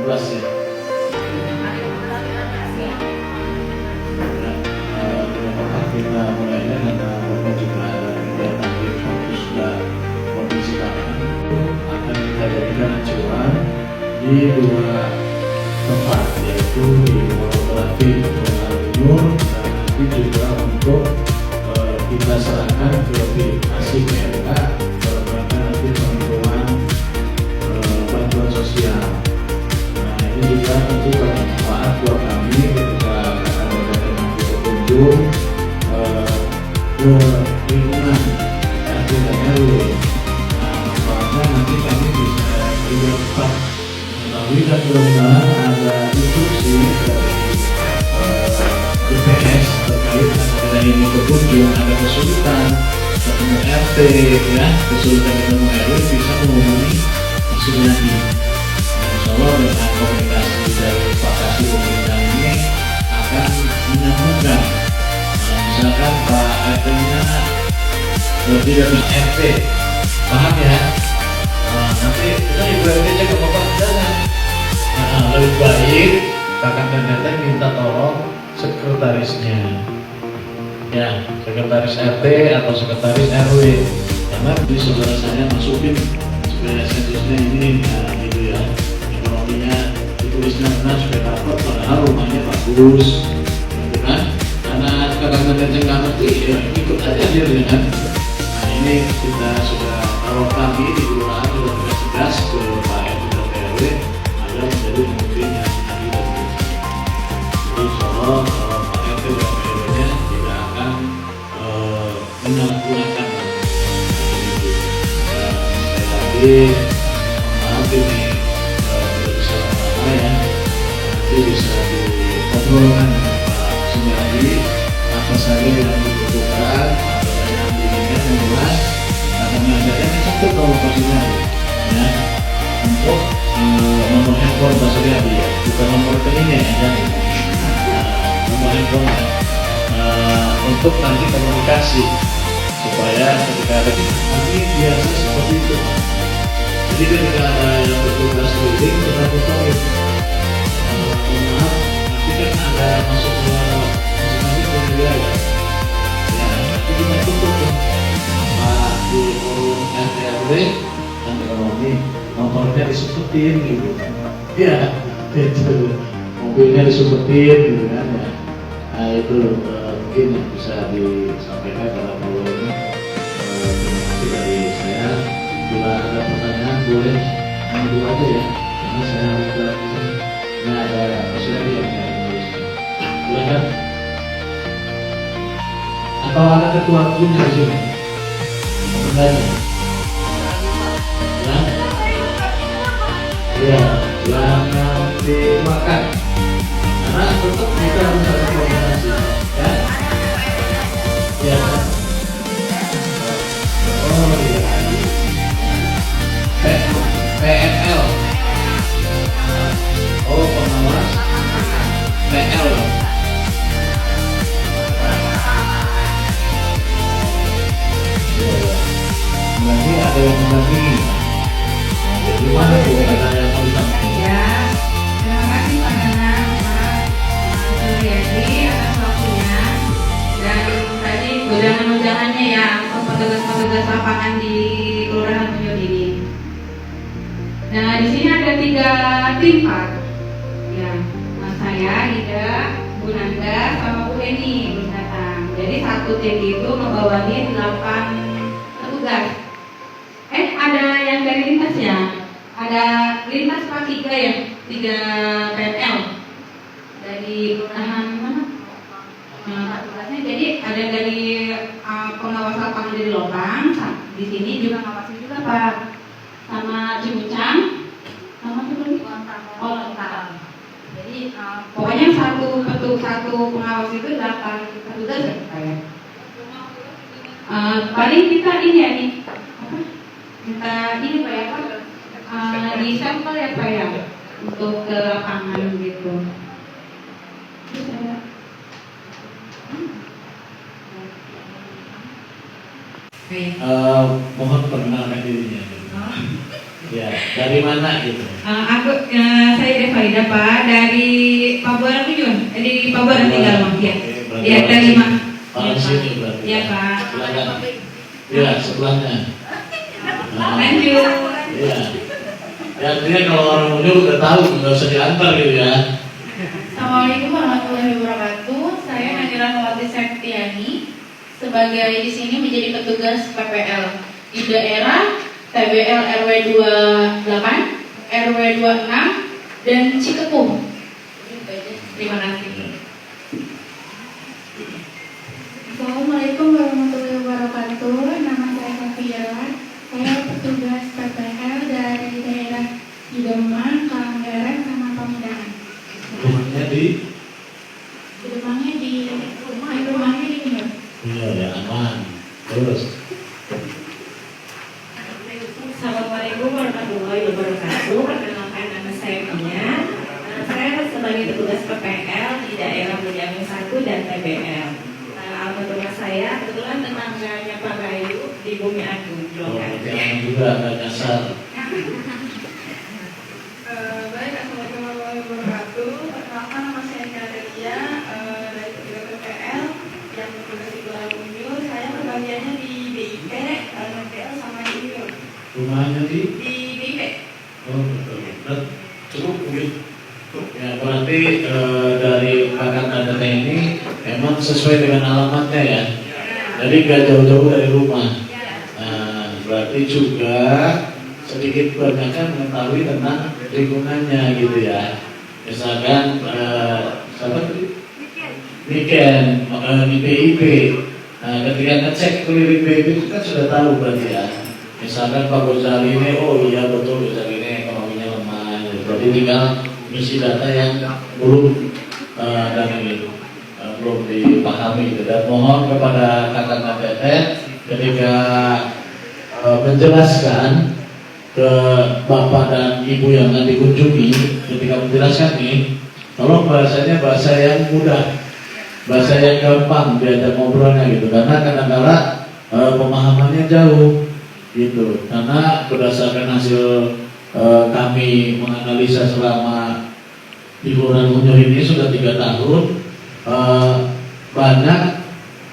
tugasnya. Kita mulainya karena Bapak juga ada kegiatan di kampus dan kondisi lapangan itu akan kita jadikan acuan di dua tempat, yaitu di Monografi Kepulauan Timur dan nanti juga untuk kita serahkan ke asing PMK dalam rangka nanti penentuan bantuan sosial. Nah ini juga tentu bermanfaat buat kami ketika akan ada nanti berkunjung ke lingkungan RT dan RW. Nah, manfaatnya nanti kami bisa juga cepat mengetahui dan mudah-mudahan ada instruksi dari BPS terkait dengan ini berkunjung, ada kesulitan ketemu RT ya, kesulitan ketemu RW bisa menghubungi Suryadi. Insya Allah dengan komunikasi dari Pak Kasih pemerintah ini akan menyambungkan. Misalkan Pak RT-nya tidak bisa RT, paham ya? Nanti kita Ibu RT cek ke Bapak jalan. Lebih baik kakak dan nenek minta tolong sekretarisnya, ya sekretaris RT atau sekretaris RW, karena di saudara saya masukin supaya sensusnya ini gitu ya, ekonominya ditulisnya benar supaya dapat, padahal rumahnya bagus, gitu kan? Karena kadang-kadang nggak ngerti, ya ikut aja dia dengan. Nah ini kita sudah taruh kami di kelurahan sudah tegas ke Pak RT dan RW agar menjadi pemimpin yang adil dan bersih. Jadi insya Allah Pak RT dan RW-nya tidak akan menyalahgunakan. Sekali lagi maaf ini tidak bisa lama ya, nanti bisa diobrolkan apa saja yang dibutuhkan, apa yang diinginkan yang jelas akan mengajarkan satu nomor pastinya ya, untuk nomor handphone Pak Suryadi ya, bukan nomor rekeningnya ya, nomor handphone untuk nanti komunikasi supaya ketika ada ini biasa seperti itu. Jadi ketika ada yang bertugas keliling kita tutup maaf nanti kan ada masuk ke wilayah ya, nanti kita tutup Pak di forum RT RW dan ekonomi motornya disumpetin gitu ya, itu mobilnya disumpetin gitu kan ya. Nah itu mungkin yang bisa disampaikan dalam forum ini. Terima kasih dari saya. Bila ada pertanyaan boleh dulu aja ya, karena saya sudah ini ada Suryadi yang menulis. Silakan. Atau ada ketua punya di sini? Pertanyaan? Ya, jangan dimakan. Karena tetap kita harus ada komunikasi. Ya. Ya. Oh iya. PNL. Oh pengawas. PL. Berarti ada yang mendampingi. Jadi mana tuh ada yang mau disampaikan? Ya, terima kasih Pak Danang, Pak Suryadi atas waktunya dan tadi undangan-undangannya ya untuk petugas-petugas lapangan di Kelurahan Tunjung ini. Nah di sini ada 3 tim Pak. Ya, saya, Ida, Bu Nanda, sama Bu Eni belum datang. Jadi satu tim itu membawahi 8 petugas. Ada yang dari lintas ya? Ada lintas Pak 3 ya? 3 PNL dari kelurahan mana? Petugasnya jadi ada dari pengawas lapangan dari Lopang, di sini juga ngawasin juga Pak, sama Cibucang, sama Oh Lentang. Jadi pokoknya satu pengawas itu 8 petugas ya Pak ya. Paling kita ini ya nih. Kita ini Pak ya Pak, di sampel ya Pak ya untuk ke lapangan gitu. Mohon perkenalkan dirinya. Ya, dari mana gitu? Saya Devaida Pak, dari Pabuaran Ujung, di Pabuaran tinggal Bang. Ya, ya dari mana? Orang sini berarti. Ya Pak. Silakan. Ya, sebelahnya. Lanjut. Iya. Ya, artinya kalau orang Ujung udah tahu, nggak usah diantar gitu ya. Assalamualaikum warahmatullahi wabarakatuh. Saya Nadira Nawati Septiani sebagai di sini menjadi petugas PPL di daerah TBL RW 28, RW 26 dan Cikepuh. Terima kasih. Assalamualaikum warahmatullahi wabarakatuh. Nama saya Safiawan. Saya petugas PPL dari daerah Demak, Kelanggaran, sama Pamudahan. Rumahnya di? Rumahnya di ini. Iya, ya aman. Terus. Assalamualaikum warahmatullahi wabarakatuh. Perkenalkan nama saya Mia. Saya sebagai petugas PPL di daerah Bujamin 1 dan TBL. Alamat rumah saya kebetulan tetangganya Pak Bayu di Bumi Agung, Blok Jangan juga nggak nyasar. Baik, assalamualaikum warahmatullahi wabarakatuh. Perkenalkan nama saya Kadelia dari petugas PPL yang bertugas di Kuala Lumpur. Saya pembagiannya di BIP, PPL sama di Lumpur. Rumahnya di? Di BIP. Oh, betul. Cukup mungkin. Ya, berarti dari kakak data ini memang sesuai dengan alamatnya ya. Jadi nggak jauh-jauh dari rumah. Nah, berarti juga sedikit banyaknya mengetahui tentang lingkungannya gitu ya. Misalkan siapa tadi? Niken di BIP. Nah, ketika ngecek keliling BIP itu kan sudah tahu berarti ya. Misalkan Pak Gozali ini, oh iya betul Gozali ini ekonominya lemah. Berarti tinggal isi data yang belum dan ini belum dipahami gitu. Dan mohon kepada kakak Teten ketika menjelaskan ke bapak dan ibu yang akan dikunjungi, ketika menjelaskan ini, tolong bahasanya bahasa yang mudah, bahasa yang gampang diajak ngobrolnya gitu. Karena kadang-kadang pemahamannya jauh gitu. Karena berdasarkan hasil kami menganalisa selama di Kelurahan Unjur ini sudah 3 tahun, banyak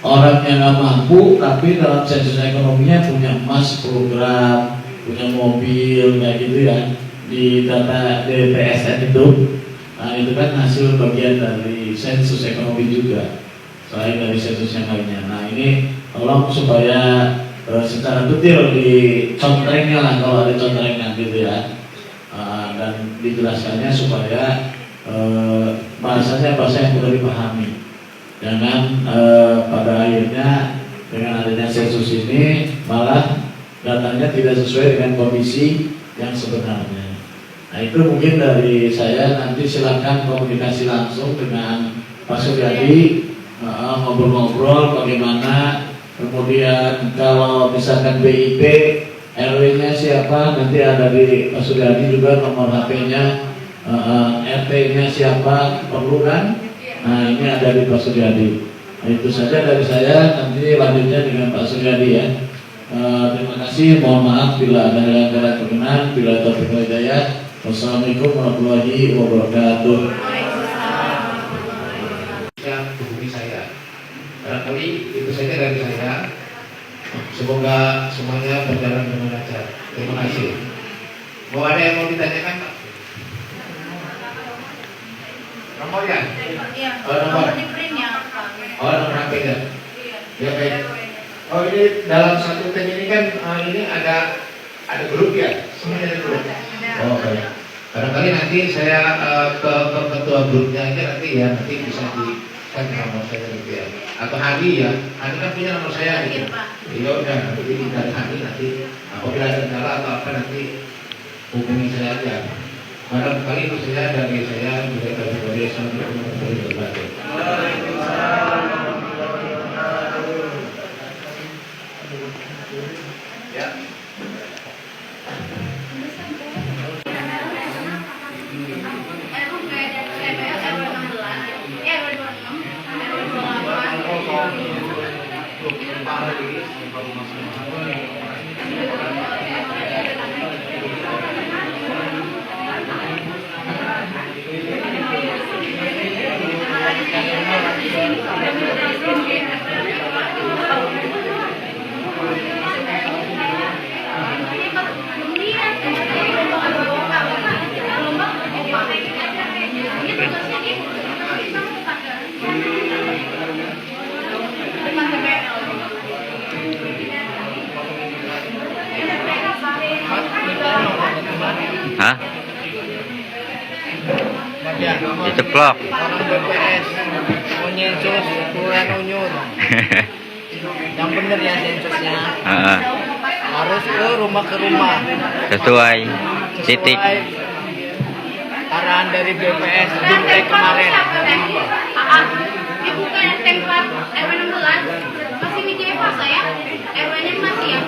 orang yang nggak mampu tapi dalam sensus ekonominya punya emas, program, punya mobil kayak gitu ya di data DPSN itu. Nah itu kan hasil bagian dari sensus ekonomi juga selain dari sensus yang lainnya. Nah ini tolong supaya secara detail dicontrengnya lah kalau ada contrengnya gitu ya, dan dijelaskannya supaya bahasanya bahasa yang mudah dipahami. Jangan pada akhirnya dengan adanya sensus ini malah datanya tidak sesuai dengan kondisi yang sebenarnya. Nah itu mungkin dari saya, nanti silakan komunikasi langsung dengan Pak Suryadi, ngobrol-ngobrol bagaimana. Kemudian kalau misalkan BIP, RW-nya siapa, nanti ada di Pak Suryadi juga nomor HP-nya, RT-nya siapa, perlu kan? Nah ini ada di Pak Suryadi. Nah, itu saja dari saya, nanti lanjutnya dengan Pak Suryadi ya. Terima kasih, mohon maaf bila ada yang berkenan, bila taufiq wal hidayah. Wassalamualaikum warahmatullahi wabarakatuh. Yang hubungi saya. Barangkali itu saja dari saya. Semoga semuanya berjalan dengan lancar. Terima kasih. Mau ada yang mau ditanyakan, Pak? Nomor ya? Oh, nomor. Oh, nomor HP ya? Ya baik. Oh ini dalam satu tim ini kan ini ada grup ya? Semuanya ada grup. Oh baik. Barangkali nanti saya ke ketua grupnya aja nanti ya, nanti bisa di kan nomor saya gitu ya. Atau Hani ya, Hani kan punya nomor saya gitu. Iya udah, nanti dari Hani nanti apabila ada kendala atau apa nanti hubungi saya aja. Barangkali itu saja dari saya, juga dari Assalamualaikum warahmatullahi wabarakatuh. Ya. RW 26, RW 28, Hah? Diceplok. Orang BPS mau nyensus bulan unyur. Yang bener ya sensusnya. Heeh. Harus ke rumah Sesuai titik. Arahan dari BPS Bimtek kemarin. Bukan tempat RW 16 masih di Jeva saya, RW-nya masih ya.